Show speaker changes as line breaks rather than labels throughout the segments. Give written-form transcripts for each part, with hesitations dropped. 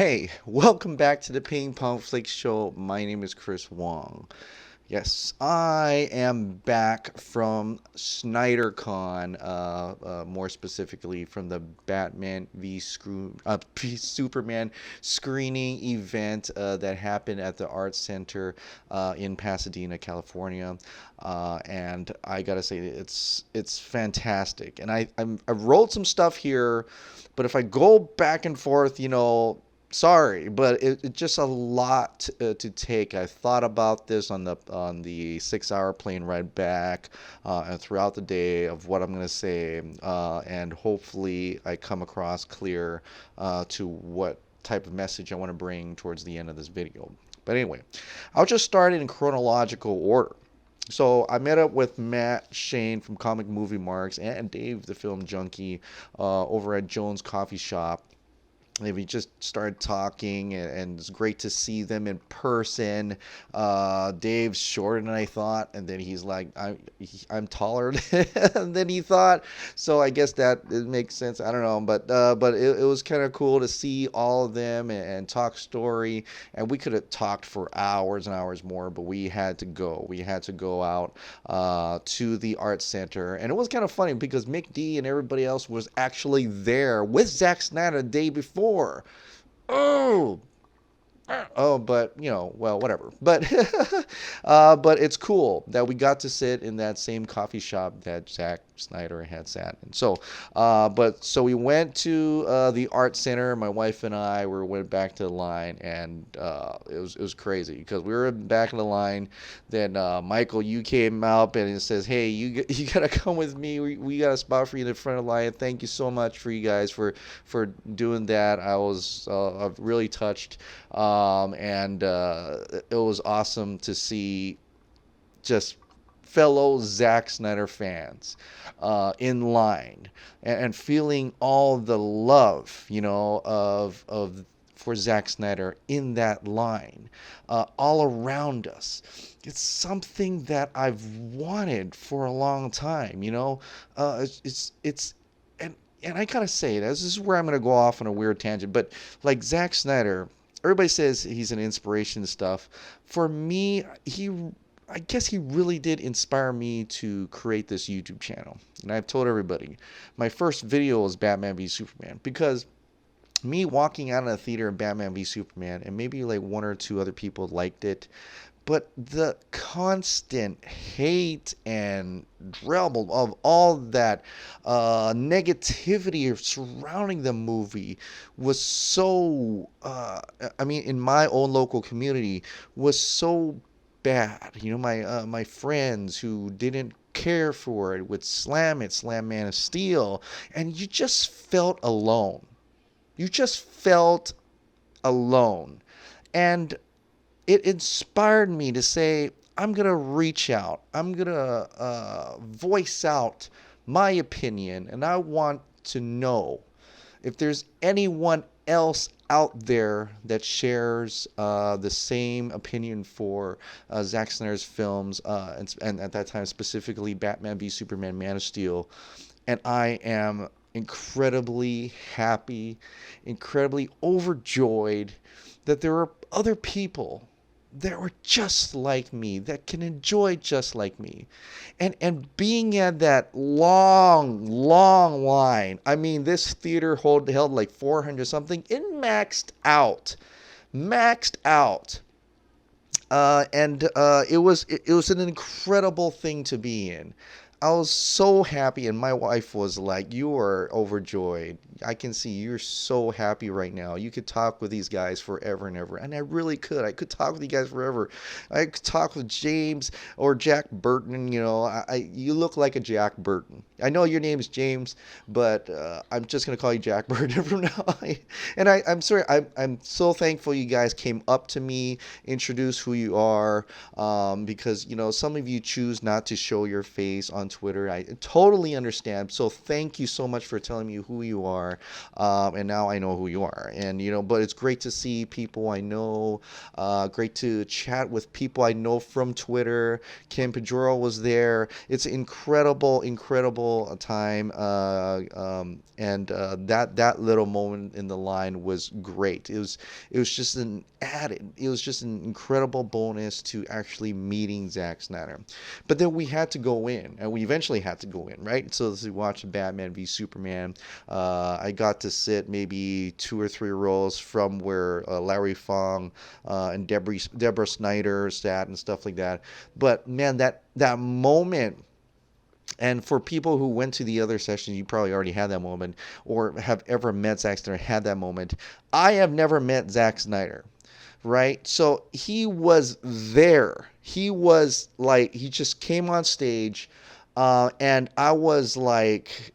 Hey, welcome back to the Ping Pong Flick Show. My name is Chris Wong. Yes, I am back from SnyderCon, more specifically from the Batman v Superman screening event that happened at the Arts Center in Pasadena, California. And I gotta say, it's fantastic. And I wrote some stuff here, but if I go back and forth, sorry, but it's just a lot to take. I thought about this on the 6 hour plane ride back and throughout the day of what I'm going to say, and hopefully I come across clear to what type of message I want to bring towards the end of this video. But anyway, I'll just start it in chronological order. So I met up with Matt Shane from Comic Movie Marks and Dave the Film Junkie over at Jones Coffee Shop. And we just started talking, and it's great to see them in person. Dave's shorter than I thought, and then he's like, I'm taller than he thought. So I guess that it makes sense. I don't know, but it was kind of cool to see all of them and talk story. And we could have talked for hours and hours more, but we had to go. We had to go out to the art center, and it was kind of funny because Mick D and everybody else was actually there with Zack Snyder the day before. Oh, but well, whatever. But it's cool that we got to sit in that same coffee shop that Zack Snyder had sat in. So we went to the art center. My wife and I went back to the line, and it was crazy because we were back in the line. Then Michael, you came out and it says, "Hey, you gotta come with me. We got a spot for you in the front of the line. Thank you so much for you guys for doing that. I was really touched." And it was awesome to see just fellow Zack Snyder fans in line and feeling all the love, of for Zack Snyder in that line, all around us. It's something that I've wanted for a long time, it's and I gotta say, this is where I'm gonna go off on a weird tangent, but like Zack Snyder, everybody says he's an inspiration and stuff. For me, I guess he really did inspire me to create this YouTube channel. And I've told everybody, my first video was Batman v Superman because me walking out of the theater in Batman v Superman, and maybe like one or two other people liked it, but the constant hate and dribble of all that negativity surrounding the movie was so, in my own local community, was so bad. My friends who didn't care for it would slam Man of Steel, and you just felt alone. You just felt alone. And it inspired me to say, I'm going to reach out. I'm going to voice out my opinion, and I want to know if there's anyone else out there that shares the same opinion for Zack Snyder's films, and at that time specifically Batman v Superman, Man of Steel. And I am incredibly happy, incredibly overjoyed that there are other people that were just like me, that can enjoy just like me. And being at that long line, this theater held like 400 something, it maxed out. And it was an incredible thing to be in. I was so happy, and my wife was like, "You are overjoyed. I can see you're so happy right now. You could talk with these guys forever and ever." And I really could. I could talk with you guys forever. I could talk with James or Jack Burton. You look like a Jack Burton. I know your name is James, but I'm just gonna call you Jack Burton from now on. And I'm sorry. I'm so thankful you guys came up to me, introduced who you are, because some of you choose not to show your face on Twitter. I totally understand. So thank you so much for telling me who you are. And now I know who you are. And, but it's great to see people I know. Great to chat with people I know from Twitter. Kim Pajoro was there. It's incredible, incredible time. And that little moment in the line was great. It was just it was just an incredible bonus to actually meeting Zack Snyder. But then we had to go in, and we eventually had to go in, right? So to watch Batman v Superman, I got to sit maybe 2 or 3 rows from where Larry Fong and Deborah Snyder sat and stuff like that. But man, that moment. And for people who went to the other sessions, you probably already had that moment, or have ever met Zack Snyder, had that moment. I have never met Zack Snyder, right? So he was there. He was like, he just came on stage, and I was like,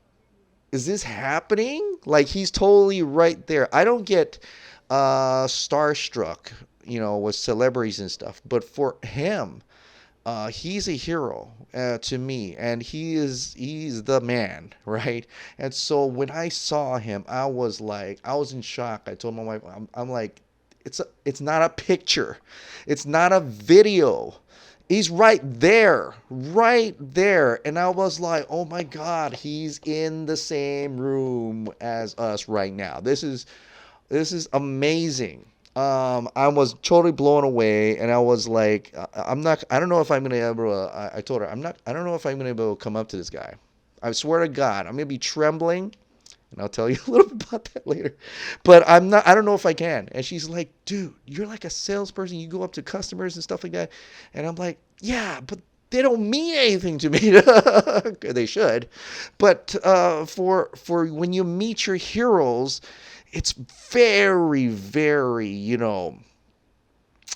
is this happening? Like, he's totally right there. I don't get starstruck, with celebrities and stuff, but for him, he's a hero to me, and he's the man, right? And so when I saw him, I was in shock. I told my wife, I'm like, it's not a picture, it's not a video. He's right there, and I was like, oh my God, he's in the same room as us right now. This is amazing. I was totally blown away, and I was like, I don't know if I'm gonna be able to, I told her, I don't know if I'm gonna be able to come up to this guy. I swear to God, I'm gonna be trembling, and I'll tell you a little bit about that later. But I don't know if I can. And she's like, dude, you're like a salesperson. You go up to customers and stuff like that. And I'm like, yeah, but they don't mean anything to me. They should. But for when you meet your heroes, it's very, very,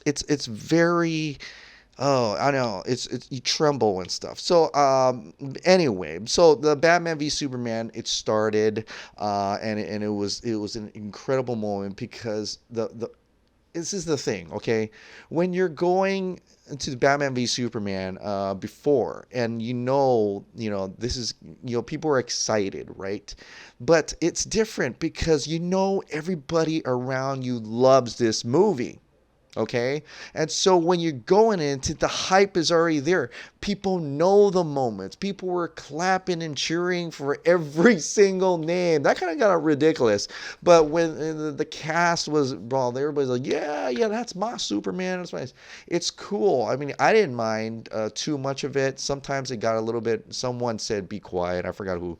it's very, oh, I know, it's you tremble and stuff. So anyway, so the Batman v Superman, it started, and it was an incredible moment, because this is the thing, okay? When you're going to Batman v Superman before, and this is, people are excited, right? But it's different because everybody around you loves this movie. Okay? And so when you're going into, the hype is already there. People know the moments. People were clapping and cheering for every single name. That kind of got ridiculous. But when the cast was brawled, everybody's like, yeah, that's my Superman. That's my... It's cool. I mean, I didn't mind too much of it. Sometimes it got a little bit, someone said, be quiet. I forgot who.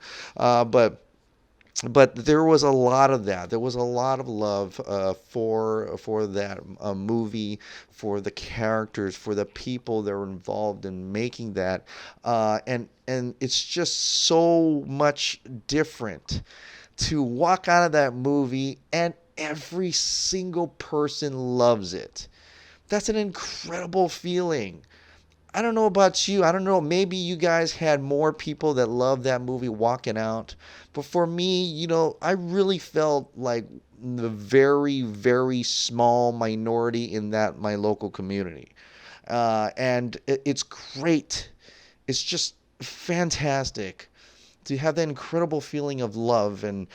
But there was a lot of that. There was a lot of love for that movie, for the characters, for the people that were involved in making that, and it's just so much different to walk out of that movie and every single person loves it. That's an incredible feeling. I don't know about you. I don't know. Maybe you guys had more people that loved that movie walking out. But for me, I really felt like the very, very small minority in my local community. And it's great. It's just fantastic to have that incredible feeling of love and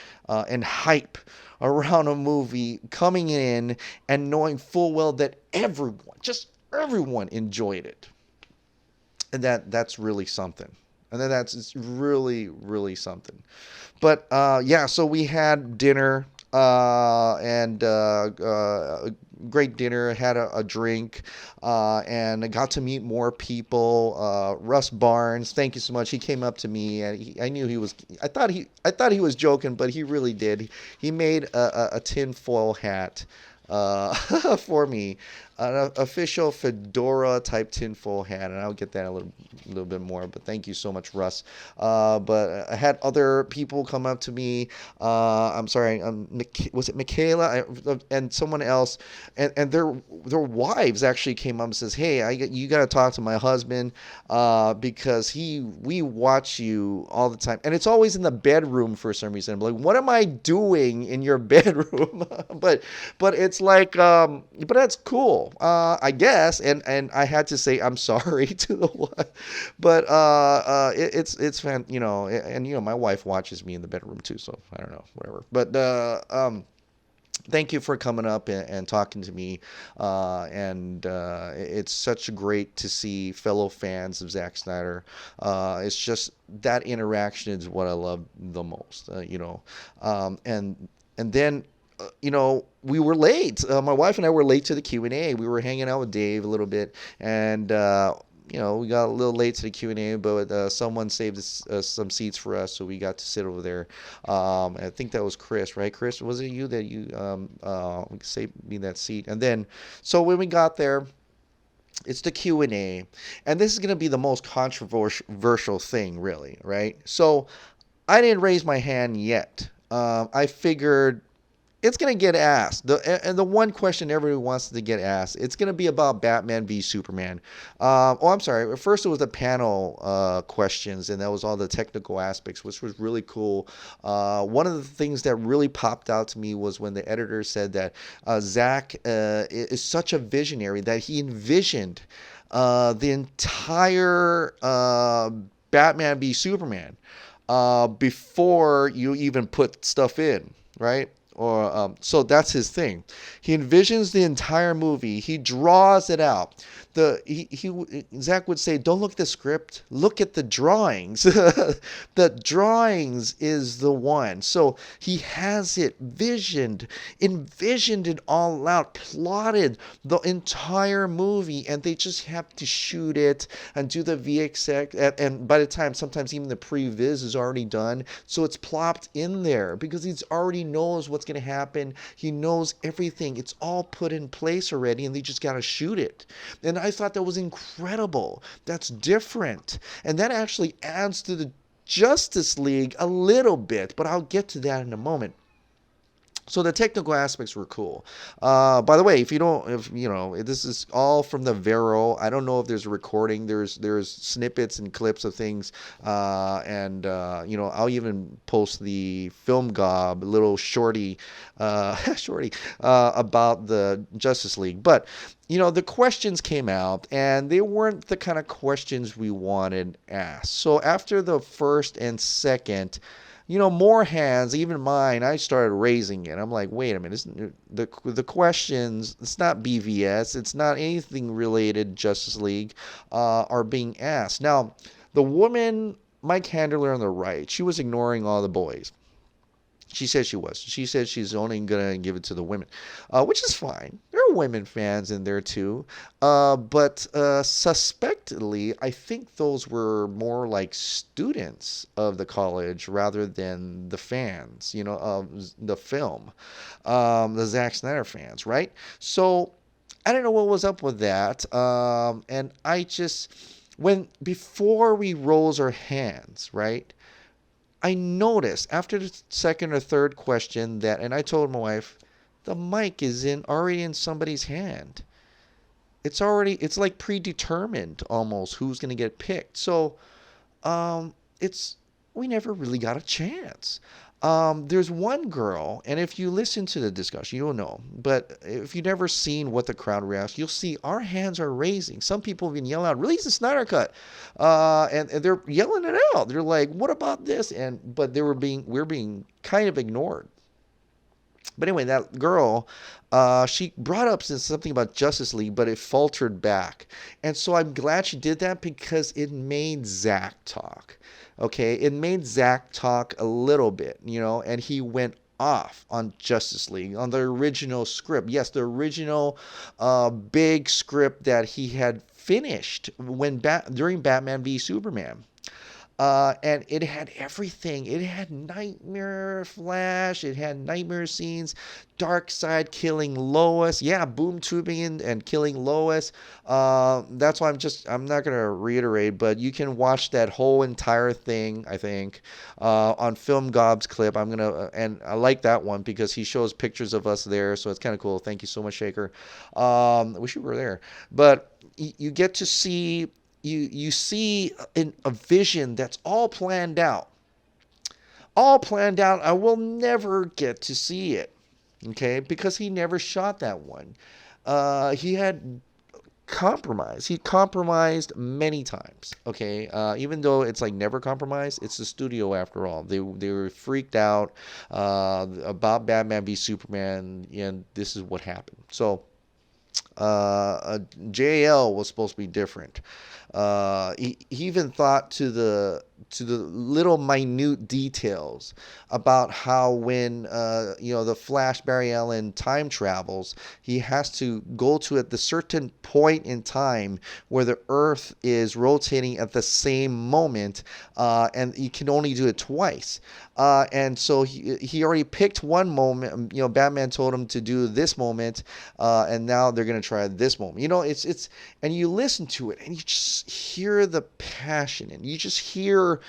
hype around a movie, coming in and knowing full well that everyone enjoyed it. And that's really something. And then it's really, really something. But so we had dinner, and a great dinner, had a drink, and I got to meet more people. Russ Barnes, thank you so much. He came up to me, and I knew he was, I thought he was joking, but he really did. He made a tinfoil hat for me, an official fedora type tinfoil hat, and I'll get that a little bit more. But thank you so much, Russ. But I had other people come up to me. I'm sorry, was it Michaela and someone else, and their wives actually came up and says, "Hey, you got to talk to my husband because we watch you all the time, and it's always in the bedroom for some reason." I'm like, "What am I doing in your bedroom?" but it's like, but that's cool. cool, I guess. And I had to say I'm sorry to the one, but it's fan, and my wife watches me in the bedroom too, so I don't know, whatever. But thank you for coming up and talking to me. And it's such great to see fellow fans of Zack Snyder. It's just that interaction is what I love the most. And then we were late. My wife and I were late to the Q&A. We were hanging out with Dave a little bit, and we got a little late to the Q&A, but someone saved some seats for us, so we got to sit over there. I think that was Chris, right? Chris, was it you that you saved me that seat? And then, so when we got there, it's the Q&A, and this is going to be the most controversial thing, really, right? So I didn't raise my hand yet. I figured it's going to get asked. And the one question everyone wants to get asked, it's going to be about Batman v Superman. I'm sorry. First, it was the panel questions, and that was all the technical aspects, which was really cool. One of the things that really popped out to me was when the editor said that Zack is such a visionary that he envisioned the entire Batman v Superman before you even put stuff in, right? So that's his thing. He envisions the entire movie. He draws it out. Zack would say, "Don't look at the script. Look at the drawings." The drawings is the one. So he has it envisioned it all out, plotted the entire movie, and they just have to shoot it and do the VXX. And by the time, sometimes even the pre-viz is already done, so it's plopped in there because he already knows what's going to happen. He knows everything. It's all put in place already, and they just got to shoot it. And I thought that was incredible. That's different. And that actually adds to the Justice League a little bit, but I'll get to that in a moment. So the technical aspects were cool. By the way, this is all from the Vero. I don't know if there's a recording. There's snippets and clips of things, and I'll even post the Film Gob little shorty about the Justice League. But the questions came out, and they weren't the kind of questions we wanted asked. So after the first and second, more hands, even mine, I started raising it. I'm like, wait a minute, the questions, it's not BVS, it's not anything related Justice League, are being asked. Now, the woman, Mike Handler on the right, she was ignoring all the boys. She said she was. She said she's only going to give it to the women, which is fine. There are women fans in there too. But suspectedly, I think those were more like students of the college rather than the fans, of the film, the Zack Snyder fans, right? So I don't know what was up with that. And I just, before we rose our hands, right? I noticed after the second or third question and I told my wife, the mic is already in somebody's hand. It's like predetermined almost who's going to get picked. So, we never really got a chance. There's one girl, and if you listen to the discussion, you'll know. But if you've never seen what the crowd reacts, you'll see our hands are raising. Some people have been yelling out, "Release the Snyder Cut," and they're yelling it out. They're like, "What about this?" But we're being kind of ignored. But anyway, that girl, she brought up something about Justice League, but it faltered back. And so I'm glad she did that because it made Zack talk. Okay, it made Zack talk a little bit, and he went off on Justice League, on the original script. Yes, the original big script that he had finished during Batman v Superman. And it had everything. It had Nightmare Flash. It had nightmare scenes. Darkseid killing Lois. Yeah, boom tubing and killing Lois. That's why I'm not going to reiterate, but you can watch that whole entire thing, I think, on Film Gob's clip. And I like that one because he shows pictures of us there, so it's kind of cool. Thank you so much, Shaker. I wish you were there. But you get to see... You see a vision that's all planned out. All planned out. I will never get to see it, okay? Because he never shot that one. he had compromised. He compromised many times. Okay, even though it's like never compromised, it's the studio after all. They were freaked out about Batman v Superman, and this is what happened. So JL was supposed to be different. He even thought to the little minute details about how when the Flash Barry Allen time travels, he has to go to at the certain point in time where the Earth is rotating at the same moment, and he can only do it twice. And so he already picked one moment. Batman told him to do this moment, and now they're gonna try this moment. It's and you listen to it and you just hear the passion, and you just hear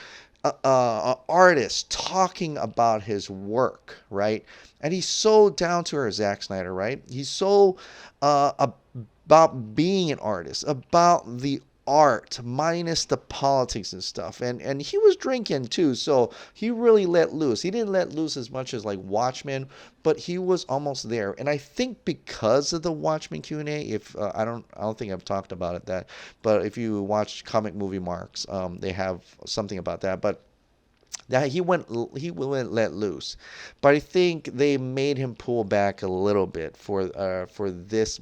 an artist talking about his work, right? And he's so down to earth, Zack Snyder, right? He's so about being an artist, about the art minus the politics and stuff. And he was drinking too, so he really let loose. He didn't let loose as much as like Watchmen, but he was almost there. And I think because of the Watchmen Q&A, if I don't think I've talked about it that, but if you watch Comic Movie Marks, they have something about that. But that he went let loose, but I think they made him pull back a little bit for this,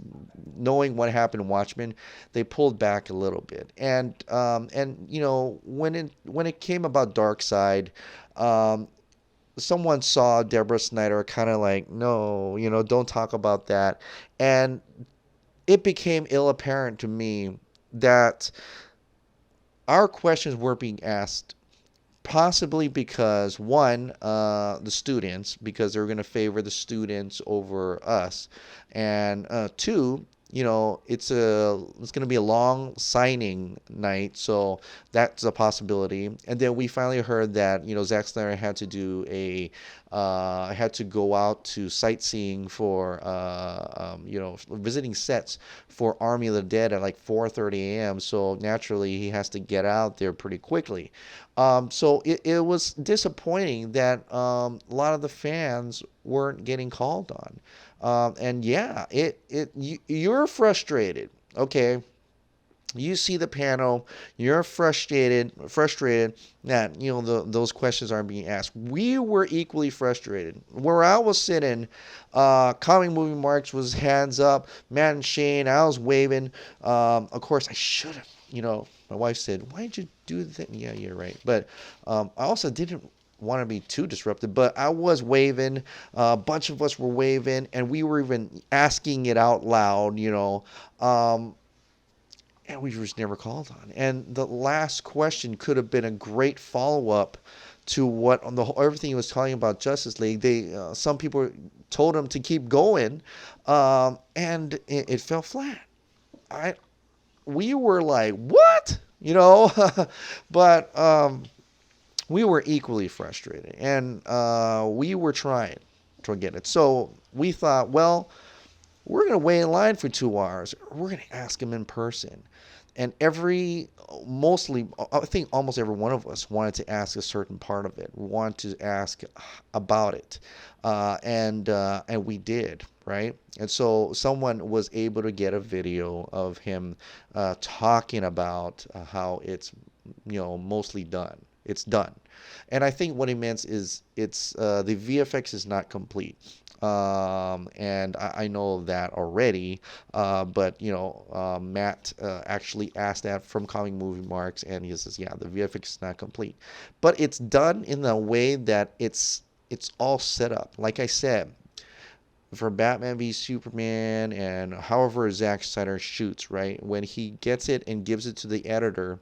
knowing what happened in Watchmen. They pulled back a little bit, and when it came about Darkseid, someone saw Deborah Snyder kind of like, no, don't talk about that, and it became ill apparent to me that our questions were being asked. Possibly because one, the students, because they're going to favor the students over us, and two, it's going to be a long signing night, so that's a possibility. And then we finally heard that Zack Snyder had to do had to go out to sightseeing for visiting sets for Army of the Dead at like 4:30 a.m. So naturally he has to get out there pretty quickly. So it was disappointing that a lot of the fans weren't getting called on. And yeah, you're frustrated. Okay. You see the panel, you're frustrated that those questions aren't being asked. We were equally frustrated. Where I was sitting, Comic Movie Marks was hands up, Matt and Shane, I was waving. Of course, I should have. My wife said, "Why did you do that?" Yeah, you're right. But I also didn't want to be too disruptive, but I was waving. A bunch of us were waving, and we were even asking it out loud. And we just never called on. And the last question could have been a great follow-up to what on everything he was talking about Justice League. Some people told him to keep going, and it fell flat. We were like, what? But we were equally frustrated, and we were trying to get it. So we thought, well, we're going to wait in line for 2 hours. We're going to ask him in person. And I think almost every one of us wanted to ask a certain part of it. We wanted to ask about it. And we did, right? And so someone was able to get a video of him talking about how it's, mostly done. It's done. And I think what he meant is it's the VFX is not complete. And I know that already, but Matt actually asked that from Comic Movie Marks, and he says, yeah, the VFX is not complete, but it's done in a way that it's all set up. Like I said, for Batman v Superman, and however Zack Snyder shoots, right? When he gets it and gives it to the editor,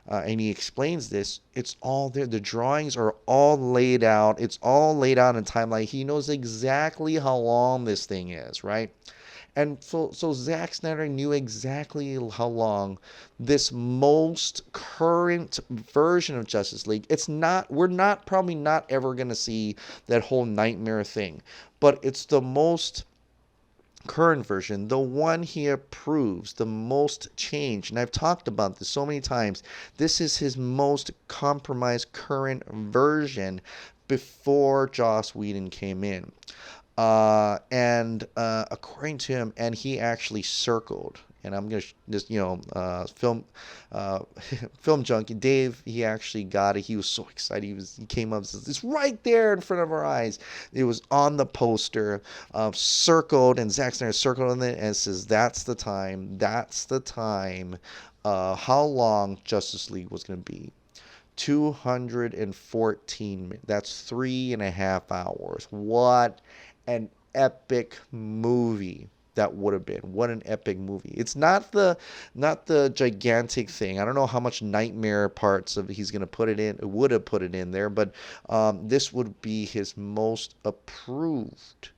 and he explains this, it's all there. The drawings are all laid out. It's all laid out in timeline. He knows exactly how long this thing is, right? And so Zack Snyder knew exactly how long this most current version of Justice League. We're probably not ever going to see that whole nightmare thing, but it's the most current version, the one he approves, the most changed. And I've talked about this so many times. This is his most compromised current version before Joss Whedon came in. And according to him, and he actually circled. And I'm gonna just film film junkie Dave. He actually got it. He was so excited. He came up and says, "It's right there in front of our eyes." It was on the poster, circled, and Zack Snyder circled on it and says, "That's the time. That's the time." How long Justice League was gonna be? 214 minutes. That's 3.5 hours. What an epic movie that would have been. What an epic movie. It's not the gigantic thing. I don't know how much nightmare parts of he's gonna put it in, would have put it in there, but this would be his most approved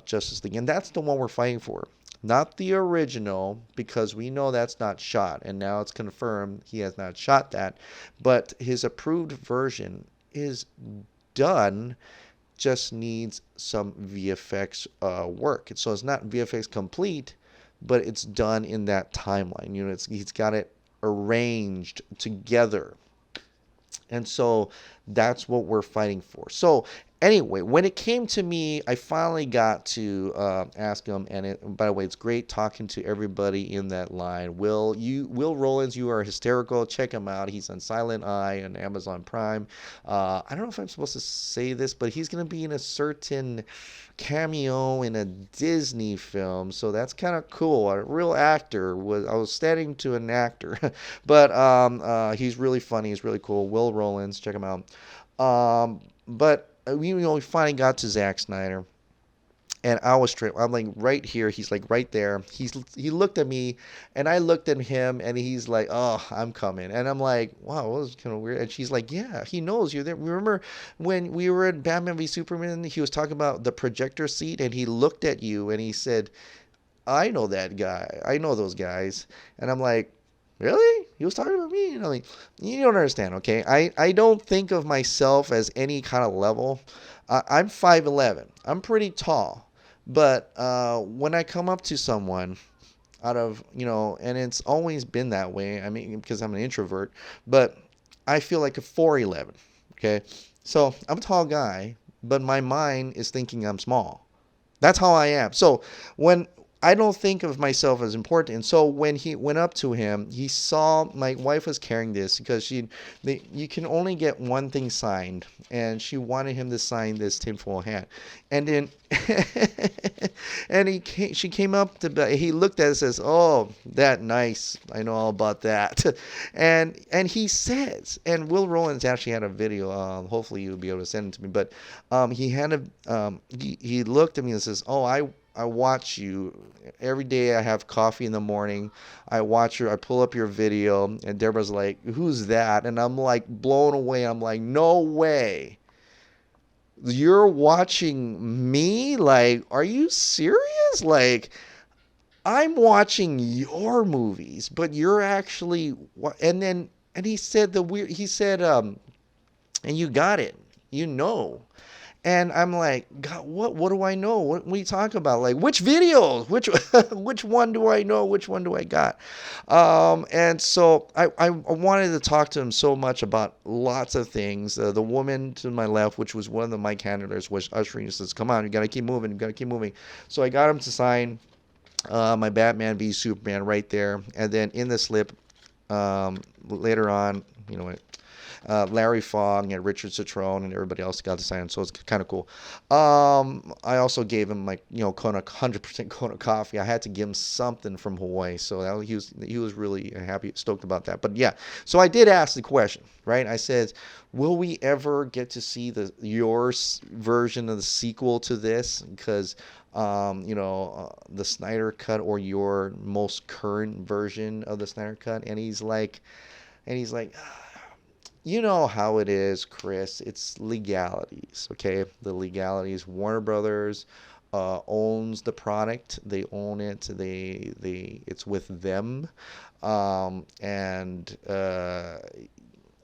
Justice League, and that's the one we're fighting for. Not the original, because we know that's not shot, and now it's confirmed he has not shot that. But his approved version is done, just needs some VFX work. So it's not VFX complete, but it's done in that timeline. He's got it arranged together. And so that's what we're fighting for. So anyway, when it came to me, I finally got to ask him. And by the way, it's great talking to everybody in that line. Will Rollins, you are hysterical. Check him out. He's on Silent Eye on Amazon Prime. I don't know if I'm supposed to say this, but he's going to be in a certain cameo in a Disney film, so that's kind of cool. A real actor. I was studying to an actor, but he's really funny. He's really cool. Will Rollins, check him out. But we finally got to Zack Snyder. And I was straight. I'm like right here. He's like right there. He looked at me, and I looked at him, and he's like, "Oh, I'm coming." And I'm like, "Wow, that was kind of weird." And she's like, "Yeah, he knows you're there." Remember when we were at Batman v Superman? He was talking about the projector seat, and he looked at you, and he said, "I know that guy. I know those guys." And I'm like, "Really? He was talking about me?" And I'm like, "You don't understand, okay? I don't think of myself as any kind of level. I'm 5'11". I'm pretty tall. But when I come up to someone out of, and it's always been that way, I mean, because I'm an introvert, but I feel like a 4'11", okay? So I'm a tall guy, but my mind is thinking I'm small. That's how I am. So when I don't think of myself as important, and so when he went up to him, he saw my wife was carrying this because you can only get one thing signed, and she wanted him to sign this tinfoil hat, and then she came up to, he looked at it and says, "Oh, that nice. I know all about that." And he says, and Will Rollins actually had a video. Hopefully you'll be able to send it to me, but he looked at me and says, "Oh, I watch you every day. I have coffee in the morning. I watch I pull up your video." And Deborah's like, "Who's that?" And I'm like blown away. I'm like, "No way. You're watching me? Like, are you serious? Like, I'm watching your movies, but you're actually." And he said he said, "And you got it. You know." And I'm like, "God, what do I know? What are you talking about? Like, which videos? Which which one do I know? Which one do I got?" And so I wanted to talk to him so much about lots of things. The woman to my left, which was one of the mic handlers, was ushering, says, "Come on, you got to keep moving. You got to keep moving." So I got him to sign my Batman v Superman right there. And then in the slip, later on, Larry Fong and Richard Citrone and everybody else got to sign, so it's kind of cool. I also gave him Kona 100% Kona coffee. I had to give him something from Hawaii, so he was really happy, stoked about that. But yeah, so I did ask the question, right? I said, "Will we ever get to see your version of the sequel to this? Because the Snyder Cut, or your most current version of the Snyder Cut?" And he's like. "You know how it is, Chris. It's legalities, okay? The legalities. Warner Brothers owns the product. They own it. It's with them, and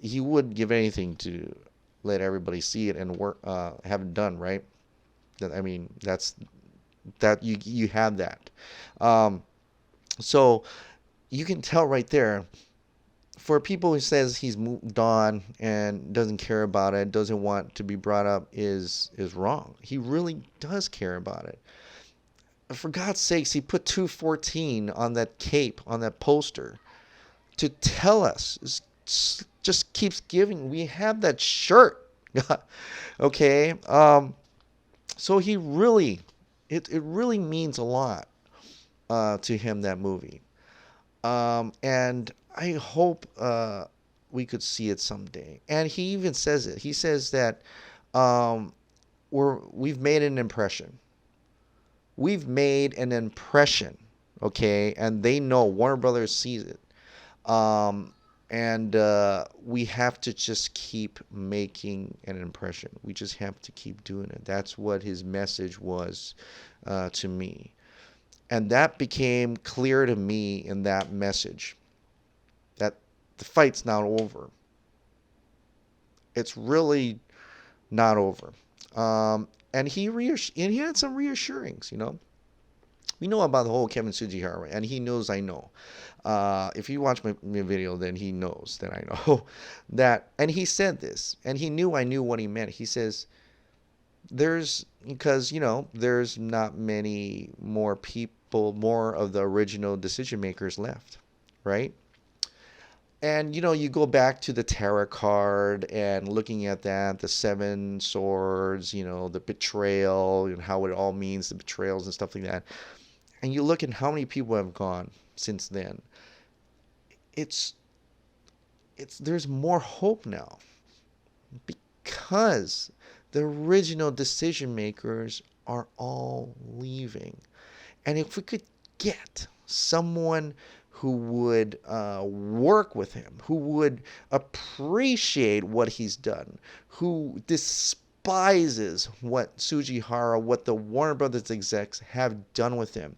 he would give anything to let everybody see it and work, have it done right. I mean, that you have that. So you can tell right there." for people who says he's moved on and doesn't care about it, doesn't want to be brought up, is wrong. He really does care about it. For God's sakes, he put 214 on that cape, on that poster, to tell us. Just keeps giving. We have that shirt. Okay. So he really, it really means a lot to him, that movie. And I hope we could see it someday. And he even says it. He says that we've made an impression. We've made an impression, okay? And they know, Warner Brothers sees it. And we have to just keep making an impression. We just have to keep doing it. That's what his message was to me. And that became clear to me in that message, that the fight's not over. It's really not over. And he had some reassurings, you know. We know about the whole Kevin Sujihara, and he knows I know. If you watch my video, then he knows that I know that. And he said this, and he knew I knew what he meant. He says, because, you know, there's not many more people, more of the original decision makers left, right? And, you know, you go back to the tarot card and looking at that, the seven swords, you know, the betrayal and how it all means, the betrayals and stuff like that. And you look at how many people have gone since then. There's more hope now, because the original decision makers are all leaving. And if we could get someone who would work with him, who would appreciate what he's done, who despises what Sujihara, what the Warner Brothers execs have done with him,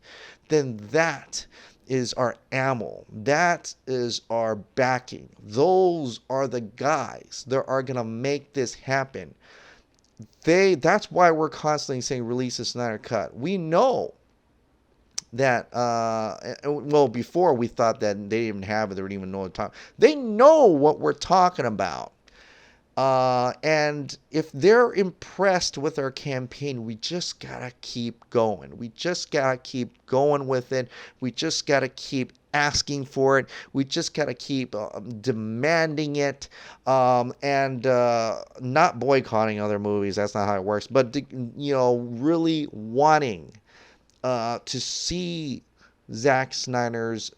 then that is our ammo. That is our backing. Those are the guys that are going to make this happen. That's why we're constantly saying release the Snyder Cut. We know that, well, before we thought that they didn't even have it, they didn't even know what to talk. They know what we're talking about. And if they're impressed with our campaign, we just gotta keep going. We just gotta keep going with it. We just gotta keep asking for it. We just gotta keep demanding it, and not boycotting other movies. That's not how it works. But you know, really wanting to see Zack Snyder's.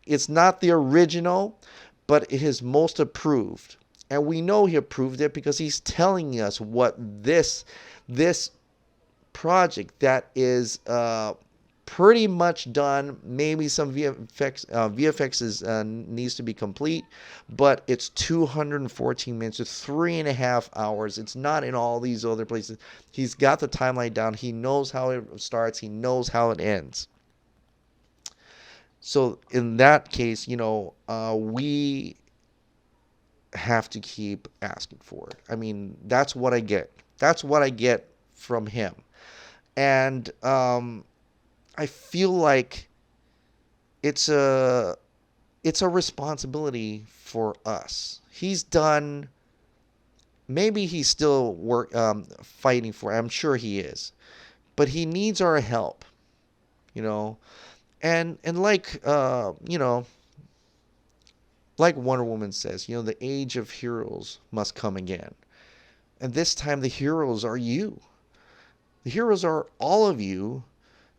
It's not the original, but it is most approved. And we know he approved it because he's telling us what this project that is pretty much done. Maybe some VFX needs to be complete, but it's 214 minutes. It's 3.5 hours. It's not in all these other places. He's got the timeline down. He knows how it starts. He knows how it ends. So in that case, you know, we have to keep asking for it. I mean, that's what I get. That's what I get from him. And I feel like it's a responsibility for us. He's done. Maybe he's still fighting for it. I'm sure he is, but he needs our help. You know, and like you know, like Wonder Woman says, you know, the age of heroes must come again. And this time the heroes are you. The heroes are all of you.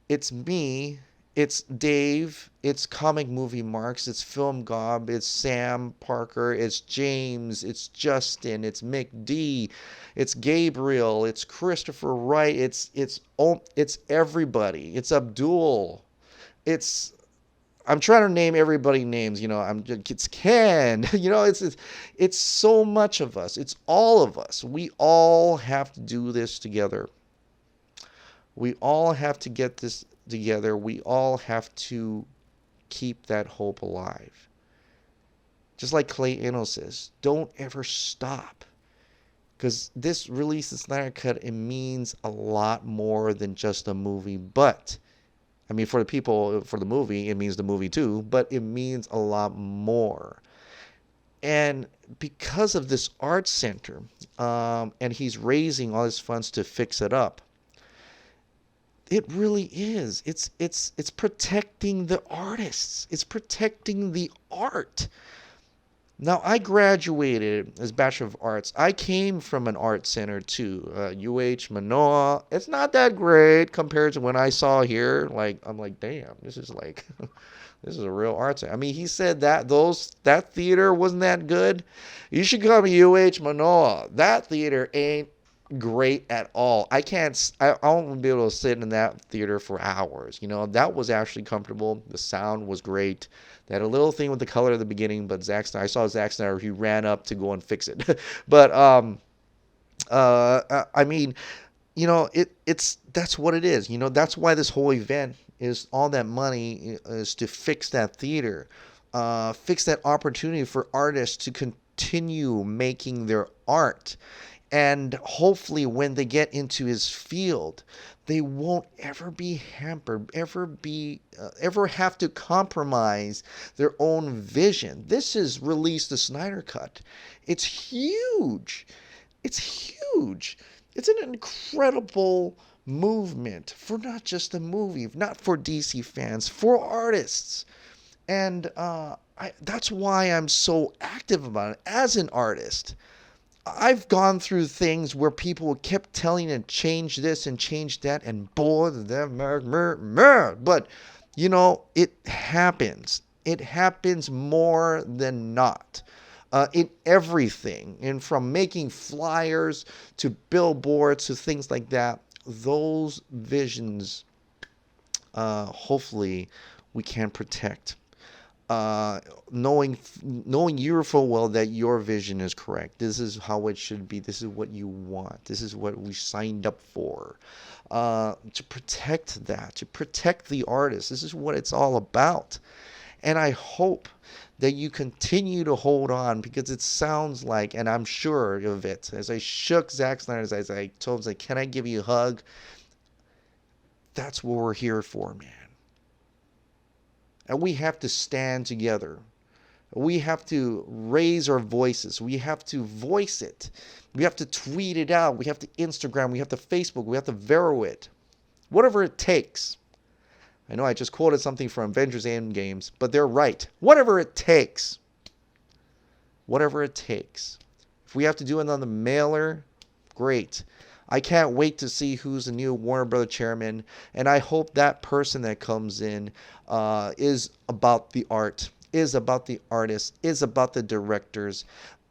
It's me. It's Dave. It's Comic Movie Marks. It's Film Gob. It's Sam Parker. It's James. It's Justin. It's Mick D. It's Gabriel. It's Christopher Wright. It's everybody. It's Abdul. I'm trying to name everybody names, you know. It's Ken, you know. It's so much of us. It's all of us. We all have to do this together. We all have to get this together. We all have to keep that hope alive. Just like Clay Eno says, don't ever stop. Because this release, the Snyder Cut, it means a lot more than just a movie, but I mean, for the people, for the movie, it means the movie too, but it means a lot more. And because of this art center, and he's raising all his funds to fix it up, it really is. It's protecting the artists. It's protecting the art. Now, I graduated as Bachelor of Arts. I came from an art center too, Manoa. It's not that great compared to when I saw here. Like, I'm like, damn, this is like, this is a real art center. I mean, he said that that theater wasn't that good. You should come to Manoa. That theater ain't great at all. I won't be able to sit in that theater for hours. That was actually comfortable. The sound was great. They had a little thing with the color at the beginning, but I saw Zack Snyder, he ran up to go and fix it. But I mean, that's what it is. That's why this whole event is all that money is to fix that theater, fix that opportunity for artists to continue making their art. And hopefully when they get into his field, they won't ever be hampered, ever have to compromise their own vision. This is released the Snyder Cut. It's huge. It's huge. It's an incredible movement for not just the movie, not for DC fans, for artists. And that's why I'm so active about it as an artist. I've gone through things where people kept telling and change this and change that and boy, but it happens. It happens more than not. In everything, and from making flyers to billboards to things like that, those visions, hopefully, we can protect. Knowing you full well that your vision is correct. This is how it should be. This is what you want. This is what we signed up for. To protect that, to protect the artist. This is what it's all about. And I hope that you continue to hold on, because it sounds like, and I'm sure of it, as I shook Zack Snyder, as I told him, like, can I give you a hug? That's what we're here for, man. And we have to stand together. We have to raise our voices. We have to voice it. We have to tweet it out. We have to Instagram. We have to Facebook. We have to Vero it. Whatever it takes. I know I just quoted something from Avengers Endgames, but they're right. Whatever it takes. Whatever it takes. If we have to do it on the mailer, great. I can't wait to see who's the new Warner Brother chairman, and I hope that person that comes in is about the art, is about the artists, is about the directors,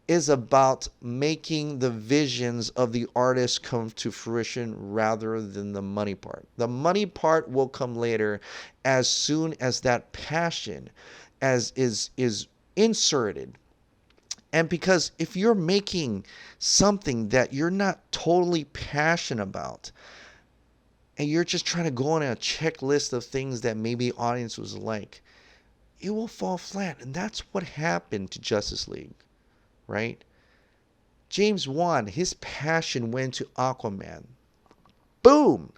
is about making the visions of the artists come to fruition rather than the money part. The money part will come later, as soon as that passion is inserted. And because if you're making something that you're not totally passionate about, and you're just trying to go on a checklist of things that maybe audience was like, it will fall flat. And that's what happened to Justice League, right? James Wan, his passion went to Aquaman. Boom!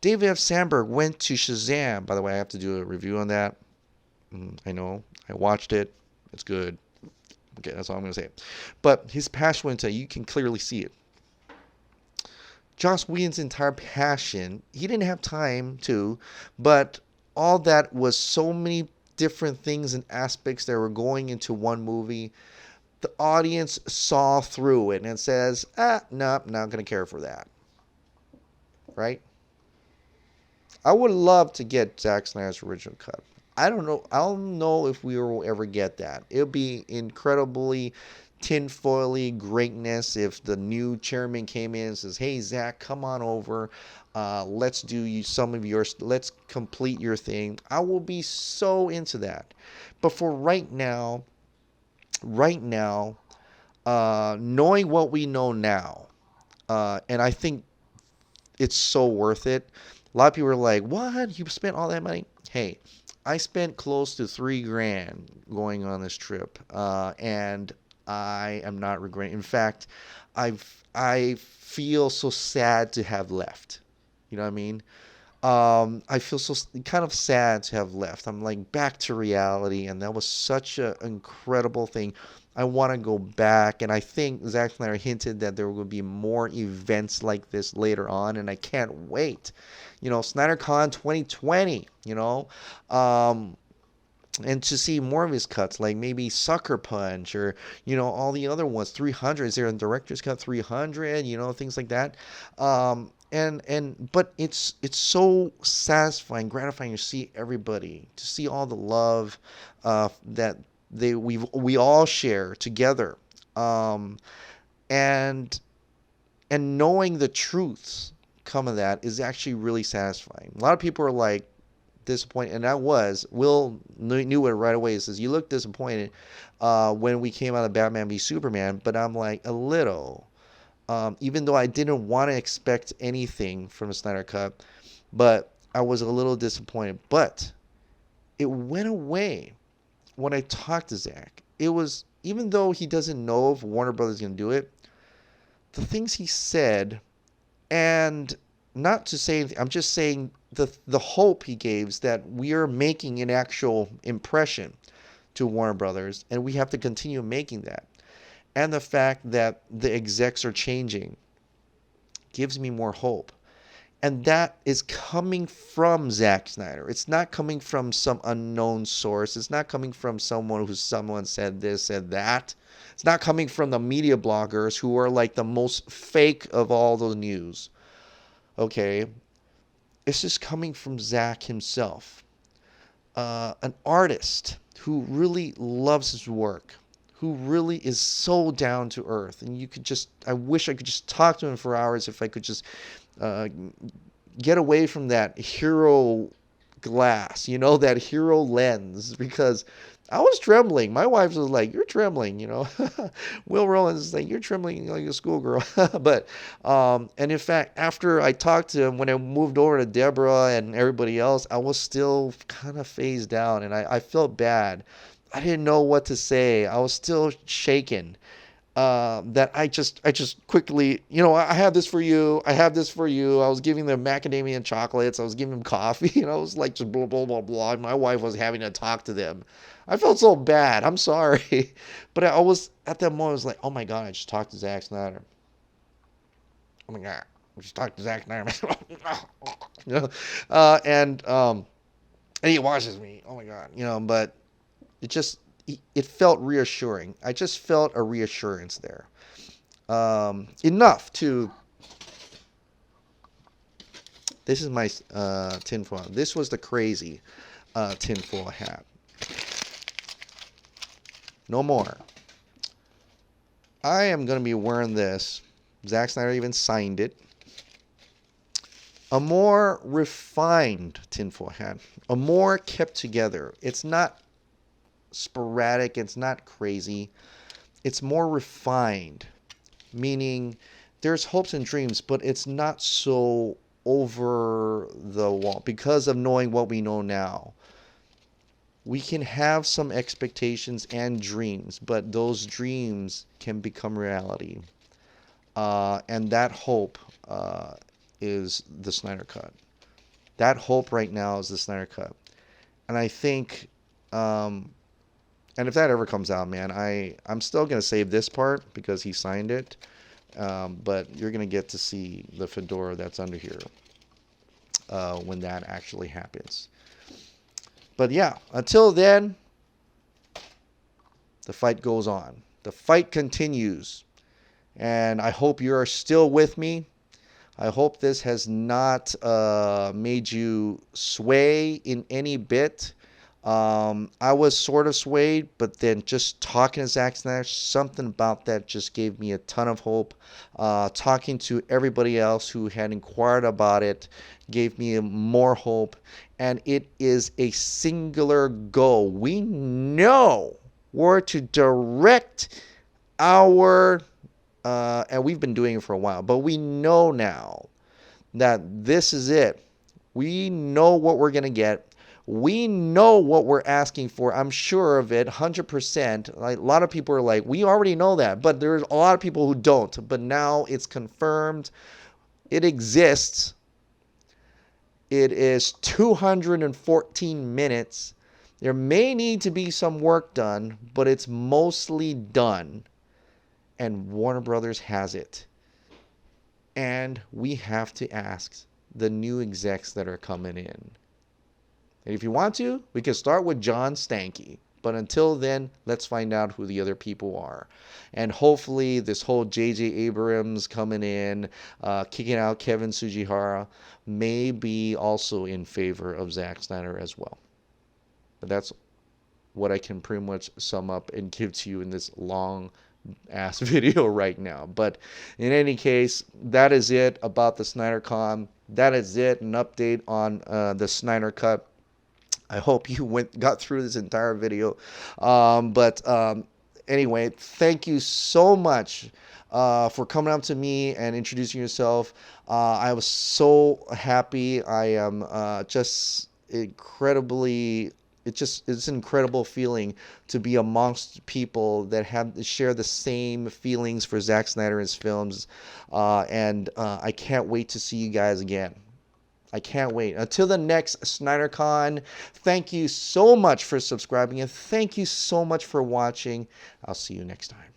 David F. Sandberg went to Shazam. By the way, I have to do a review on that. I know. I watched it. It's good. Okay, that's all I'm going to say. But his passion went to, you can clearly see it. Joss Whedon's entire passion, he didn't have time to, but all that was so many different things and aspects that were going into one movie. The audience saw through it and says, nope, not going to care for that. Right? I would love to get Zack Snyder's original cut. I don't know if we will ever get that. It'll be incredibly tinfoily greatness if the new chairman came in and says, hey, Zack, come on over. Let's do some of yours. Let's complete your thing. I will be so into that. But for right now, knowing what we know now, and I think it's so worth it. A lot of people are like, what? You spent all that money? Hey, I spent close to $3,000 going on this trip, and I am not regretting. In fact, I feel so sad to have left. You know what I mean? I feel so kind of sad to have left. I'm like back to reality, and that was such an incredible thing. I want to go back, and I think Zack Snyder hinted that there will be more events like this later on, and I can't wait. SnyderCon 2020, um, and to see more of his cuts, like maybe Sucker Punch or all the other ones. 300, is there a director's cut 300? Things like that. But it's so satisfying, gratifying to see everybody, to see all the love that we all share together, and knowing the truths come of that is actually really satisfying. A lot of people are like disappointed, and I was. Will knew it right away. He says, "You look disappointed when we came out of Batman v Superman," but I'm like, a little. Even though I didn't want to expect anything from the Snyder Cut, but I was a little disappointed. But it went away when I talked to Zack. It was, even though he doesn't know if Warner Brothers is going to do it, the things he said, and not to say anything, I'm just saying the hope he gave is that we are making an actual impression to Warner Brothers, and we have to continue making that. And the fact that the execs are changing gives me more hope. And that is coming from Zack Snyder. It's not coming from some unknown source. It's not coming from someone said this, said that. It's not coming from the media bloggers who are like the most fake of all the news. Okay? It's just coming from Zack himself. An artist who really loves his work, who really is so down to earth. And I wish I could just talk to him for hours if I could just get away from that hero glass, that hero lens, because I was trembling. My wife was like, "You're trembling," Will Rollins is like, "You're trembling like a schoolgirl." But, and in fact, after I talked to him, when I moved over to Deborah and everybody else, I was still kind of phased down, and I felt bad. I didn't know what to say. I was still shaken. That I just quickly, I have this for you. I have this for you. I was giving them macadamia chocolates. I was giving them coffee. And I was like, just blah, blah, blah, blah. And my wife was having to talk to them. I felt so bad. I'm sorry. But I was, at that moment, I was like, oh my God, I just talked to Zack Snyder. Oh my God, I just talked to Zack Snyder. And he watches me. Oh my God, but it felt reassuring. I just felt a reassurance there. Enough to... This is my tinfoil. This was the crazy tinfoil hat. No more. I am going to be wearing this. Zack Snyder even signed it. A more refined tinfoil hat. A more kept together. It's not sporadic, it's not crazy, it's more refined, meaning there's hopes and dreams, but it's not so over the wall. Because of knowing what we know now, we can have some expectations and dreams, but those dreams can become reality, and that hope is the Snyder Cut. That hope right now is the Snyder Cut. And I think and if that ever comes out, man, I'm still going to save this part because he signed it. But you're going to get to see the fedora that's under here when that actually happens. But yeah, until then, the fight goes on. The fight continues. And I hope you are still with me. I hope this has not made you sway in any bit. I was sort of swayed, but then just talking to Zack Snyder, something about that just gave me a ton of hope. Talking to everybody else who had inquired about it gave me more hope. And it is a singular goal. We know where to direct our, and we've been doing it for a while, but we know now that this is it. We know what we're going to get. We know what we're asking for. I'm sure of it, 100%. Like, a lot of people are like, we already know that. But there's a lot of people who don't. But now it's confirmed. It exists. It is 214 minutes. There may need to be some work done, but it's mostly done. And Warner Brothers has it. And we have to ask the new execs that are coming in. And if you want to, we can start with John Stanky. But until then, let's find out who the other people are. And hopefully this whole J.J. Abrams coming in, kicking out Kevin Sujihara, may be also in favor of Zack Snyder as well. But that's what I can pretty much sum up and give to you in this long ass video right now. But in any case, that is it about the SnyderCon. That is it, an update on the Snyder Cut. I hope you got through this entire video. Anyway, thank you so much for coming up to me and introducing yourself. I was so happy. I am just incredibly. It's an incredible feeling to be amongst people that share the same feelings for Zack Snyder and his films, and I can't wait to see you guys again. I can't wait. Until the next SnyderCon, thank you so much for subscribing, and thank you so much for watching. I'll see you next time.